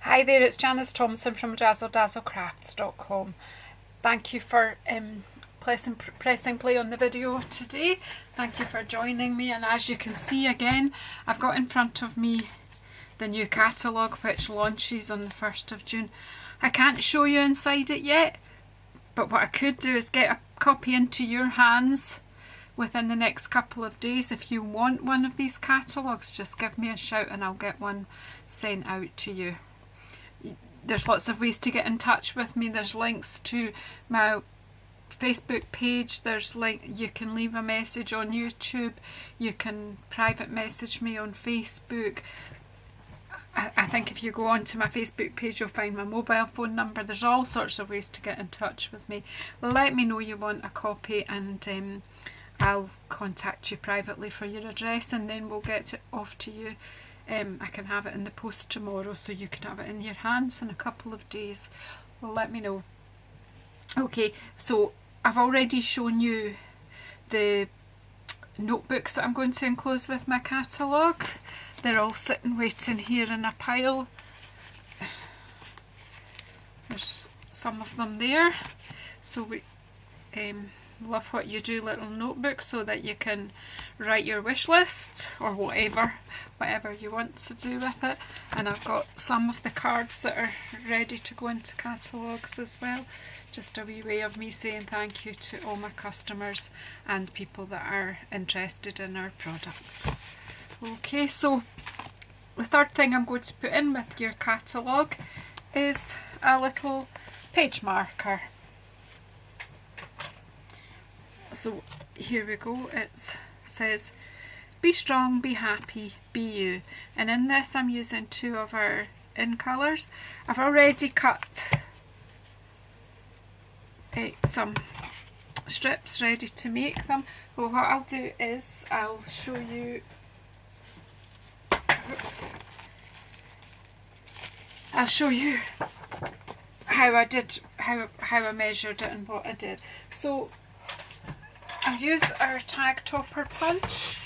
Hi there, it's Janice Thompson from DazzleDazzleCrafts.com. Thank you for pressing play on the video today. Thank you for joining me, and as you can see again, I've got in front of me the new catalogue which launches on the 1st of June. I can't show you inside it yet, but what I could do is get a copy into your hands within the next couple of days. If you want one of these catalogues, just give me a shout and I'll get one sent out to you. There's lots of ways to get in touch with me. There's links to my Facebook page, you can leave a message on YouTube, you can private message me on Facebook. I think if you go onto my Facebook page you'll find my mobile phone number. There's all sorts of ways to get in touch with me. Let me know you want a copy and I'll contact you privately for your address, and then we'll get it off to you. I can have it in the post tomorrow, so you can have it in your hands in a couple of days. Well, let me know. Okay, so I've already shown you the notebooks that I'm going to enclose with my catalogue. They're all sitting waiting here in a pile. There's some of them there. So we love what you do little notebooks so that you can write your wish list or whatever you want to do with it. And I've got some of the cards that are ready to go into catalogues as well. Just a wee way of me saying thank you to all my customers and people that are interested in our products. Okay, so the third thing I'm going to put in with your catalogue is a little page marker. So here we go. It says, be strong, be happy, be you. And in this I'm using two of our in colours. I've already cut some strips ready to make them. Well, what I'll do is I'll show you, how I measured it and what I did. So I've used our tag topper punch.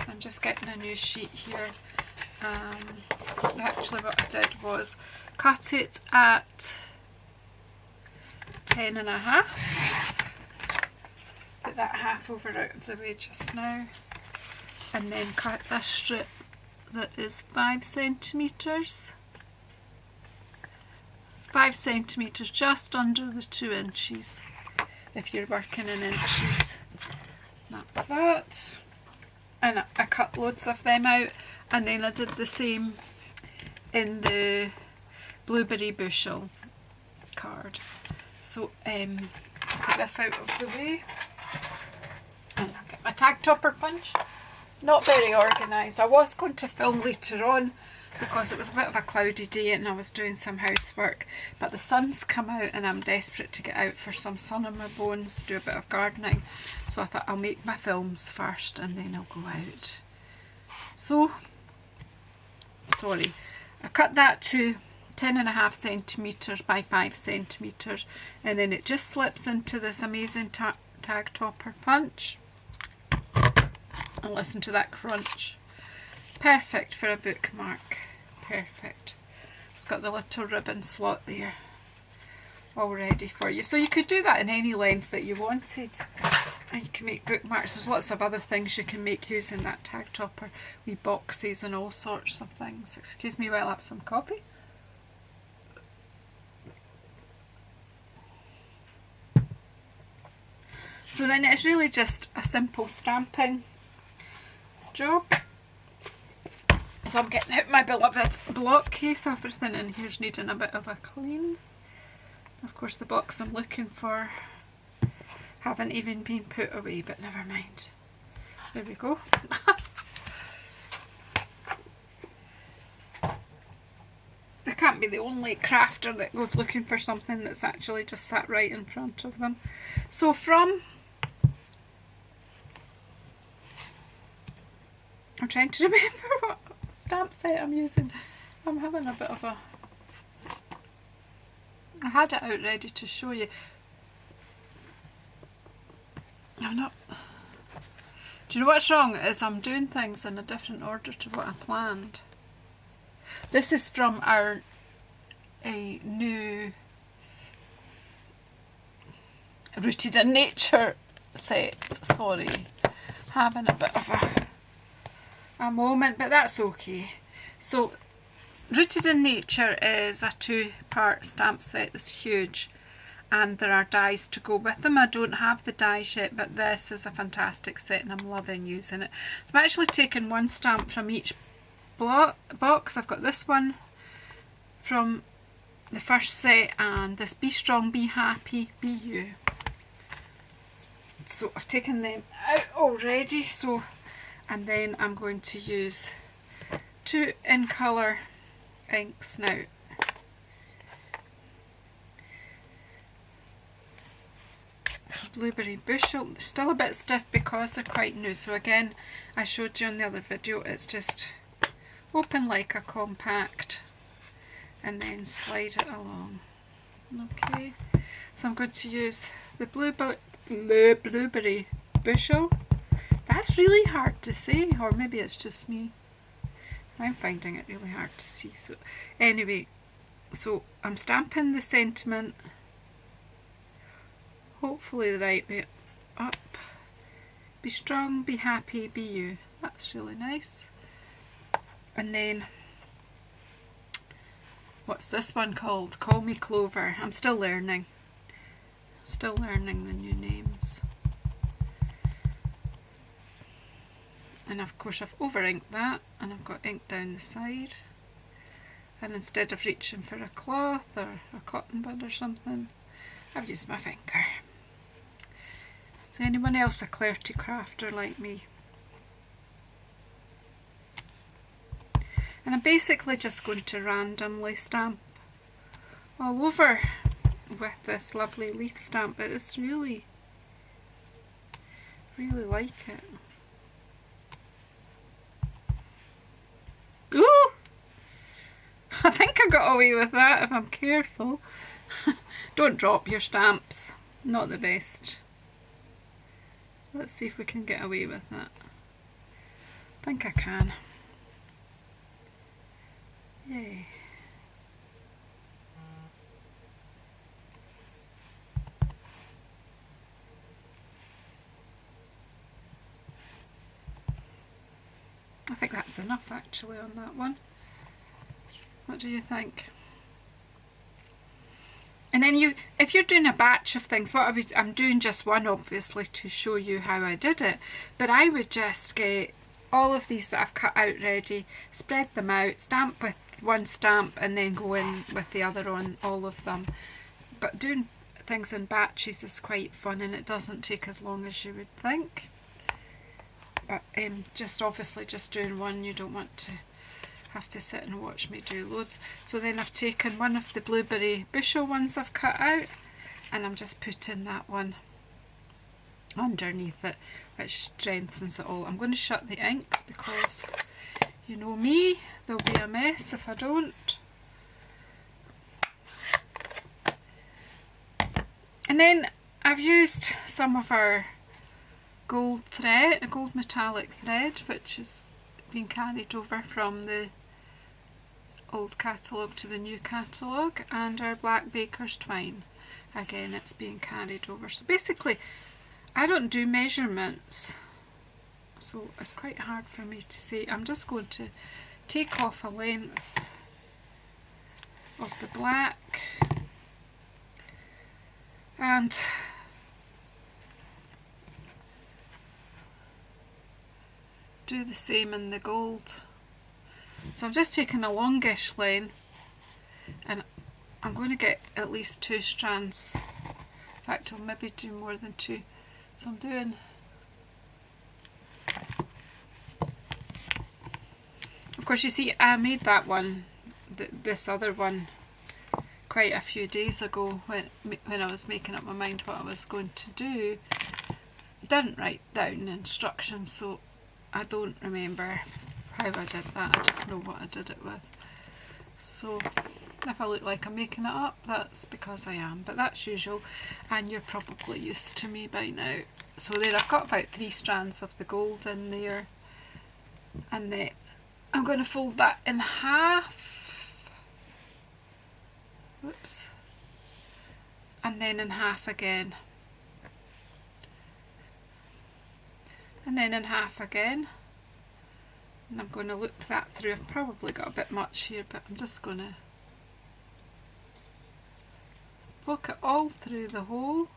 I'm just getting a new sheet here. Actually what I did was cut it at 10.5. Put that half over out of the way just now. And then cut a strip that is 5 centimetres. 5 centimetres, just under the 2 inches if you're working in inches. That's that. And I cut loads of them out, and then I did the same in the blueberry bushel card. So put this out of the way, and I'll get my tag topper punch. Not very organised. I was going to film later on because it was a bit of a cloudy day and I was doing some housework, but the sun's come out and I'm desperate to get out for some sun on my bones, do a bit of gardening. So I thought I'll make my films first and then I'll go out. So, sorry, I cut that to 10.5 centimetres by 5 centimetres, and then it just slips into this amazing tag topper punch. And listen to that crunch. Perfect for a bookmark. Perfect. It's got the little ribbon slot there all ready for you. So you could do that in any length that you wanted, and you can make bookmarks. There's lots of other things you can make using that tag topper, wee boxes and all sorts of things. Excuse me while I have some coffee. So then it's really just a simple stamping job. So I'm getting out my beloved block case. Everything in here's needing a bit of a clean. Of course the box I'm looking for haven't even been put away, but never mind. There we go. I can't be the only crafter that goes looking for something that's actually just sat right in front of them. So I'm trying to remember what stamp set I'm using. I'm having a bit of a... I had it out ready to show you. I'm not... Do you know what's wrong? Is I'm doing things in a different order to what I planned. This is from our a new Rooted in Nature set. Sorry, having a bit of a moment, but that's okay. So Rooted in Nature is a 2-part stamp set. It's huge, and there are dies to go with them. I don't have the dies yet, but this is a fantastic set and I'm loving using it. So I'm actually taking one stamp from each box. I've got this one from the first set and this Be Strong, Be Happy, Be You. So I've taken them out already, so, and then I'm going to use 2 in colour inks now. Blueberry Bushel, still a bit stiff because they're quite new, so again, I showed you in the other video, it's just open like a compact and then slide it along. Okay, so I'm going to use the Blueberry Bushel. That's really hard to say, or maybe it's just me. I'm finding it really hard to see. So anyway, so I'm stamping the sentiment, hopefully the right way up. Be strong, be happy, be you. That's really nice. And then, what's this one called? Call Me Clover. I'm still learning. Still learning the new names. And of course I've over inked that, and I've got ink down the side, and instead of reaching for a cloth or a cotton bud or something, I've used my finger. Is anyone else a clarity crafter like me? And I'm basically just going to randomly stamp all over with this lovely leaf stamp. It's really like it. Ooh! I think I got away with that if I'm careful. Don't drop your stamps. Not the best. Let's see if we can get away with that. I think I can. Yay. I think that's enough actually on that one. What do you think? And then if you're doing a batch of things, I'm doing just one obviously to show you how I did it, but I would just get all of these that I've cut out ready, spread them out, stamp with one stamp and then go in with the other on all of them. But doing things in batches is quite fun and it doesn't take as long as you would think. But just obviously just doing one, you don't want to have to sit and watch me do loads. So then I've taken one of the Blueberry Bushel ones I've cut out and I'm just putting that one underneath it, which strengthens it all. I'm going to shut the inks because you know me, there'll be a mess if I don't. And then I've used some of our gold thread, a gold metallic thread, which has been carried over from the old catalogue to the new catalogue, and our black baker's twine. Again, it's being carried over. So basically, I don't do measurements, so it's quite hard for me to say. I'm just going to take off a length of the black and do the same in the gold. So I'm just taking a longish length and I'm going to get at least 2 strands. In fact, I'll maybe do more than 2. So I'm doing of course you see I made that one, this other one, quite a few days ago when I was making up my mind what I was going to do. I didn't write down instructions, so I don't remember how I did that. I just know what I did it with. So if I look like I'm making it up, that's because I am, but that's usual and you're probably used to me by now. So there, I've got about 3 strands of the gold in there, and then I'm going to fold that in half Oops. And then in half again. And then in half again. And I'm going to loop that through. I've probably got a bit much here, but I'm just going to poke it all through the hole.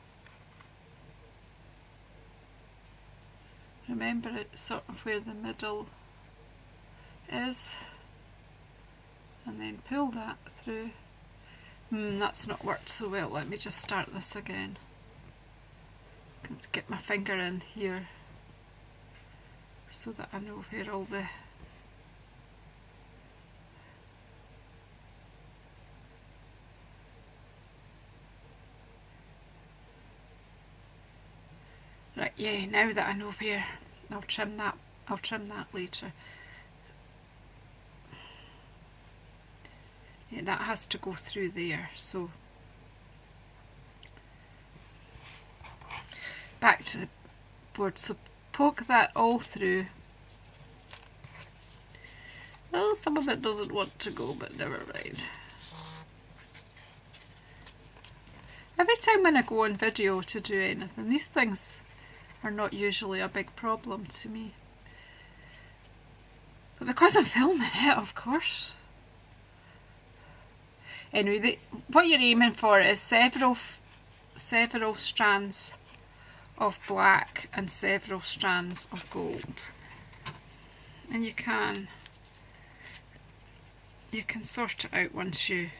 Remember, it's sort of where the middle is, and then pull that through. That's not worked so well. Let me just start this again. Let's get my finger in here so that I know where all the right, yeah, now that I know where, I'll trim that later. Yeah, that has to go through there, so back to the board. So poke that all through. Well, some of it doesn't want to go, but never mind. Every time when I go on video to do anything, these things are not usually a big problem to me. But because I'm filming it, of course. Anyway, what you're aiming for is several strands of black and several strands of gold. And you can sort it out once you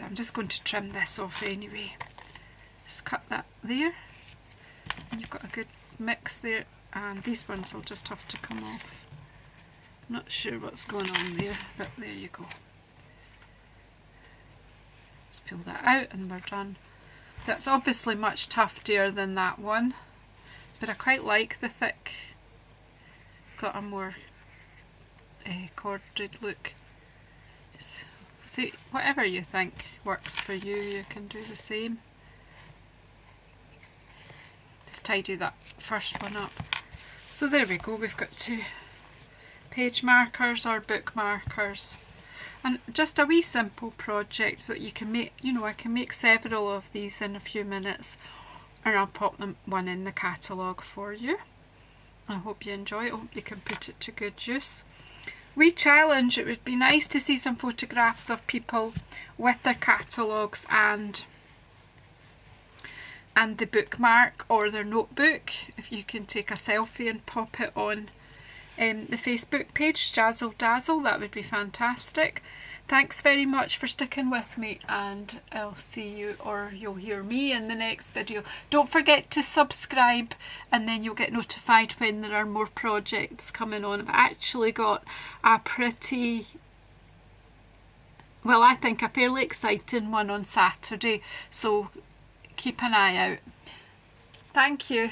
I'm just going to trim this off anyway. Just cut that there, and you've got a good mix there, and these ones will just have to come off. I'm not sure what's going on there, but there you go. Let's pull that out and we're done. That's obviously much tougher than that one, but I quite like the thick, got a more corded look. See, whatever you think works for you, you can do the same. Just tidy that first one up. So there we go, we've got 2 page markers or bookmarkers. And just a wee simple project that you can make, you know, I can make several of these in a few minutes, and I'll pop one in the catalogue for you. I hope you enjoy it, I hope you can put it to good use. We challenge, it would be nice to see some photographs of people with their catalogues and the bookmark or their notebook. If you can take a selfie and pop it on the Facebook page, Jazzle Dazzle, that would be fantastic. Thanks very much for sticking with me, and I'll see you, or you'll hear me, in the next video. Don't forget to subscribe, and then you'll get notified when there are more projects coming on. I've actually got a pretty, well, I think a fairly exciting one on Saturday, so keep an eye out. Thank you.